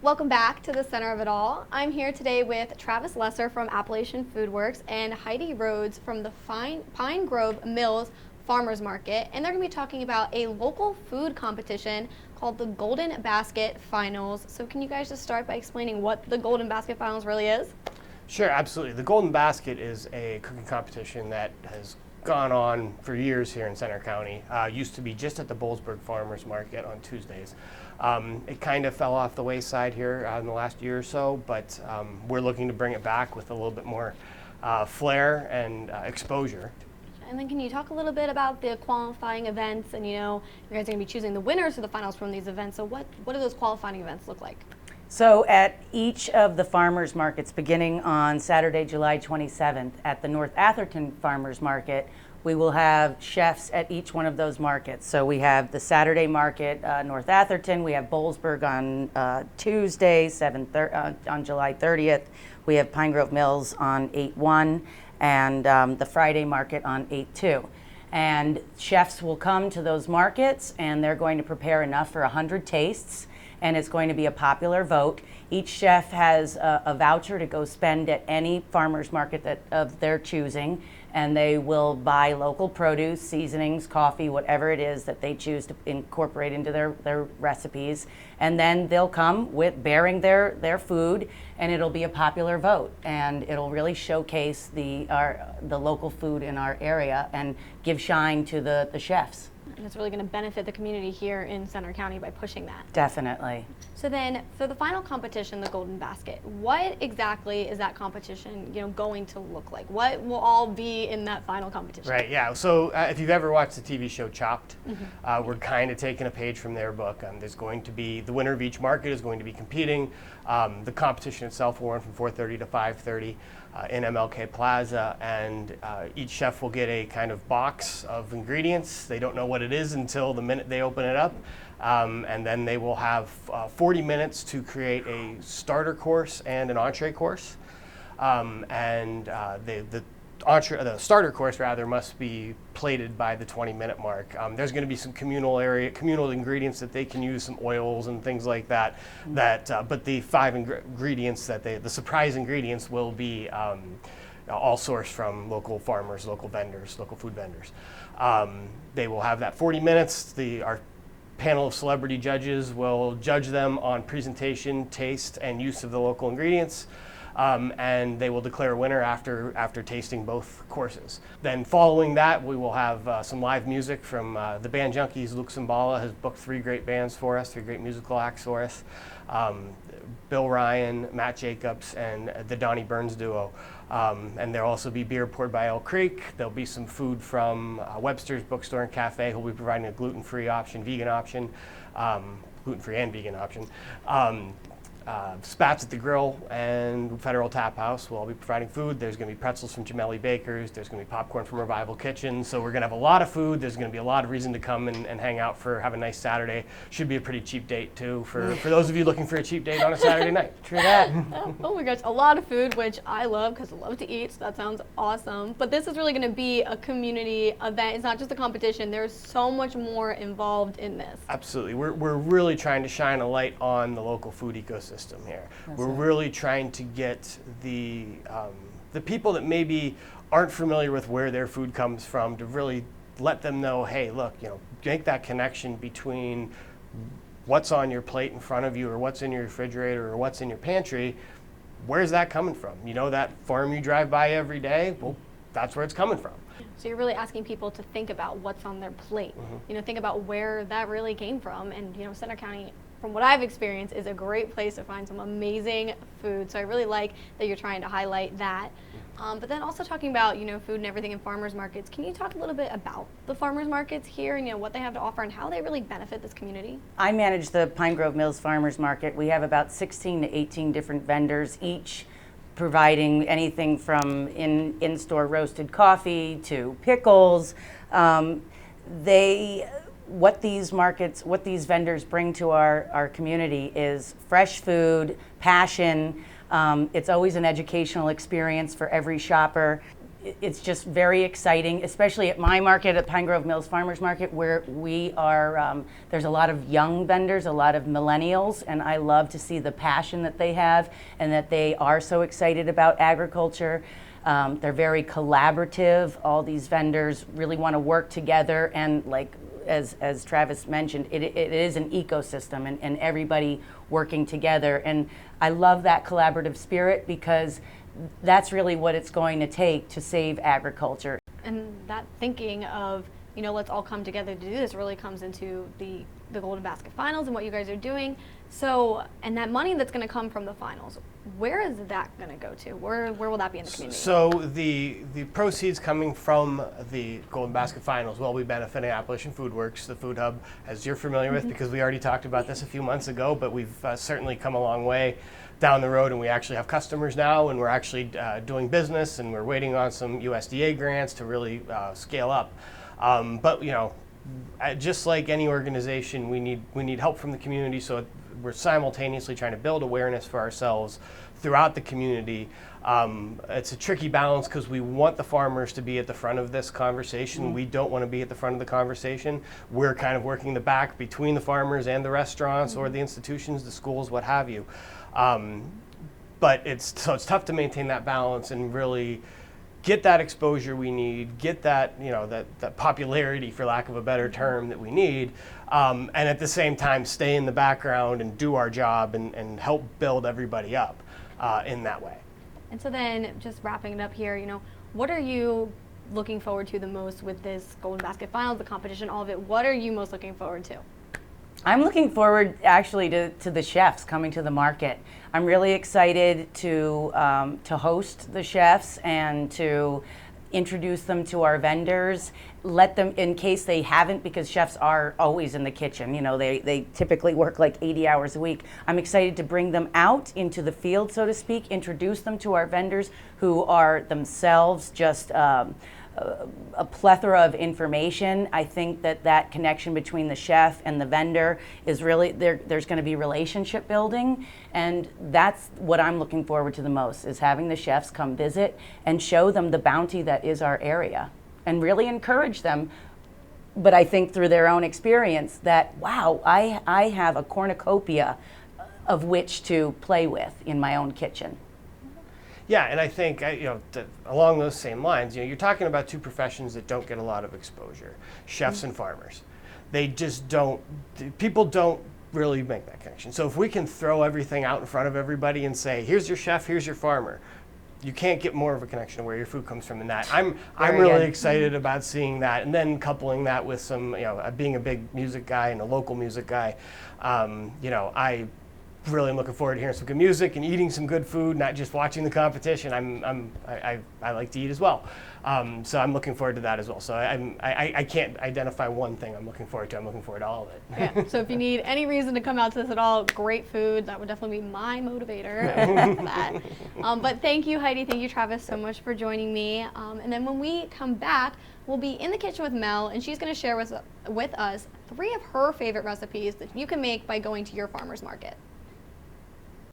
Welcome back to the center of it all. I'm here today with Travis Lesser from Appalachian Foodworks and Heidi Rhodes from the Pine Grove Mills Farmers Market, and they're going to be talking about a local food competition called the Golden Basket Finals. So can you guys just start by explaining what the Golden Basket Finals really is? Sure, absolutely. The Golden Basket is a cooking competition that has gone on for years here in Center County. Used to be just at the Boalsburg Farmers Market on Tuesdays. It kind of fell off the wayside here in the last year or so, but we're looking to bring it back with a little bit more flair and exposure. And then can you talk a little bit about the qualifying events, and you guys are going to be choosing the winners of the finals from these events, so what do those qualifying events look like? So at each of the farmers markets, beginning on Saturday, July 27th, at the North Atherton Farmers Market, we will have chefs at each one of those markets. So we have the Saturday market, North Atherton. We have Boalsburg on Tuesday, on July 30th. We have Pine Grove Mills on 8/1, and the Friday market on 8/2. And chefs will come to those markets, and they're going to prepare enough for 100 tastes, and it's going to be a popular vote. Each chef has a voucher to go spend at any farmer's market of their choosing, and they will buy local produce, seasonings, coffee, whatever it is that they choose to incorporate into their recipes. And then they'll come with bearing their food, and it'll be a popular vote. And it'll really showcase the local food in our area and give shine to the chefs. And it's really going to benefit the community here in Center County by pushing that. Definitely. So then, for the final competition, the Golden Basket, what exactly is that competition, going to look like? What will all be in that final competition? Right, yeah. So if you've ever watched the TV show Chopped, we're kind of taking a page from their book. There's going to be, the winner of each market is going to be competing. The competition itself will run from 4:30 to 5:30 in MLK Plaza, and each chef will get a kind of box of ingredients. They don't know what it is until the minute they open it up. And then they will have 40 minutes to create a starter course and an entree course. The starter course rather must be plated by the 20-minute mark. There's going to be some communal ingredients that they can use, some oils and things like that. But the five ingredients the surprise ingredients will be all sourced from local farmers, local vendors, local food vendors. They will have that 40 minutes. Our panel of celebrity judges will judge them on presentation, taste, and use of the local ingredients. And they will declare a winner after tasting both courses. Then following that, we will have some live music from the Band Junkies. Luke Cimbala has booked 3 great bands for us, 3 great musical acts for us. Bill Ryan, Matt Jacobs, and the Donnie Burns duo. And there'll also be beer poured by Elk Creek. There'll be some food from Webster's Bookstore and Cafe, who'll be providing a gluten-free option, vegan option, gluten-free and vegan option. Spats at the Grill and Federal Tap House will all be providing food. There's going to be pretzels from Gemelli Bakers. There's going to be popcorn from Revival Kitchen. So we're going to have a lot of food. There's going to be a lot of reason to come and hang out have a nice Saturday. Should be a pretty cheap date too for those of you looking for a cheap date on a Saturday night. True that. Oh my gosh, a lot of food, which I love because I love to eat, so that sounds awesome. But this is really going to be a community event. It's not just a competition. There's so much more involved in this. Absolutely. We're really trying to shine a light on the local food ecosystem here. We're really trying to get the people that maybe aren't familiar with where their food comes from to really let them know, hey, look, make that connection between what's on your plate in front of you, or what's in your refrigerator, or what's in your pantry. Where's that coming from? That farm you drive by every day? Well, that's where it's coming from. So you're really asking people to think about what's on their plate. Think about where that really came from. And Center County, from what I've experienced, is a great place to find some amazing food. So I really like that you're trying to highlight that. But then also talking about, food and everything in farmers markets, can you talk a little bit about the farmers markets here and, what they have to offer and how they really benefit this community? I manage the Pine Grove Mills Farmers Market. We have about 16 to 18 different vendors, each providing anything from in-store roasted coffee to pickles. What these vendors bring to our community is fresh food, passion. It's always an educational experience for every shopper. it's just very exciting, especially at my market, at Pine Grove Mills Farmers Market, where we are, there's a lot of young vendors, a lot of millennials, and I love to see the passion that they have and that they are so excited about agriculture. They're very collaborative. All these vendors really want to work together, and like as Travis mentioned, it is an ecosystem, and everybody working together. And I love that collaborative spirit, because that's really what it's going to take to save agriculture. And that thinking of, you know, let's all come together to do this really comes into the Golden Basket Finals and what you guys are doing. So, and that money that's going to come from the finals, where is that going to go to? Where will that be in the community? So the proceeds coming from the Golden Basket Finals will be benefiting Appalachian Food Works, the food hub, as you're familiar with, because we already talked about this a few months ago, but we've certainly come a long way down the road, and we actually have customers now, and we're actually doing business, and we're waiting on some USDA grants to really scale up. But you know, just like any organization, we need help from the community, so we're simultaneously trying to build awareness for ourselves throughout the community. It's a tricky balance, because we want the farmers to be at the front of this conversation. We don't want to be at the front of the conversation. We're kind of working the back between the farmers and the restaurants or the institutions, the schools, what have you. But it's tough to maintain that balance and really get that exposure we need, get that, you know, that popularity, for lack of a better term, that we need, and at the same time stay in the background and do our job and help build everybody up in that way. And so then, just wrapping it up here, you know, what are you looking forward to the most with this Golden Basket Finals, the competition, all of it? What are you most looking forward to? I'm looking forward actually to the chefs coming to the market. I'm really excited to host the chefs and to introduce them to our vendors, let them, in case they haven't, because chefs are always in the kitchen, you know, they typically work like 80 hours a week. I'm excited to bring them out into the field, so to speak, introduce them to our vendors, who are themselves just a plethora of information. I think that connection between the chef and the vendor is really, there's going to be relationship building, and that's what I'm looking forward to the most, is having the chefs come visit and show them the bounty that is our area, and really encourage them. But I think through their own experience that, wow, I have a cornucopia of which to play with in my own kitchen. Yeah, and I think, you know, along those same lines, you know, you're talking about two professions that don't get a lot of exposure, chefs and farmers. They just don't, people don't really make that connection. So if we can throw everything out in front of everybody and say, here's your chef, here's your farmer, you can't get more of a connection to where your food comes from than that. I'm really excited about seeing that, and then coupling that with some, you know, being a big music guy and a local music guy, you know, I really am looking forward to hearing some good music and eating some good food, not just watching the competition. I like to eat as well, so I'm looking forward to that as well. So I can't identify one thing I'm looking forward to. I'm looking forward to all of it. Yeah. So if you need any reason to come out to this at all, great food. That would definitely be my motivator for that. But thank you, Heidi. Thank you, Travis, so much for joining me. And then when we come back, we'll be in the kitchen with Mel, and she's going to share with us 3 of her favorite recipes that you can make by going to your farmer's market.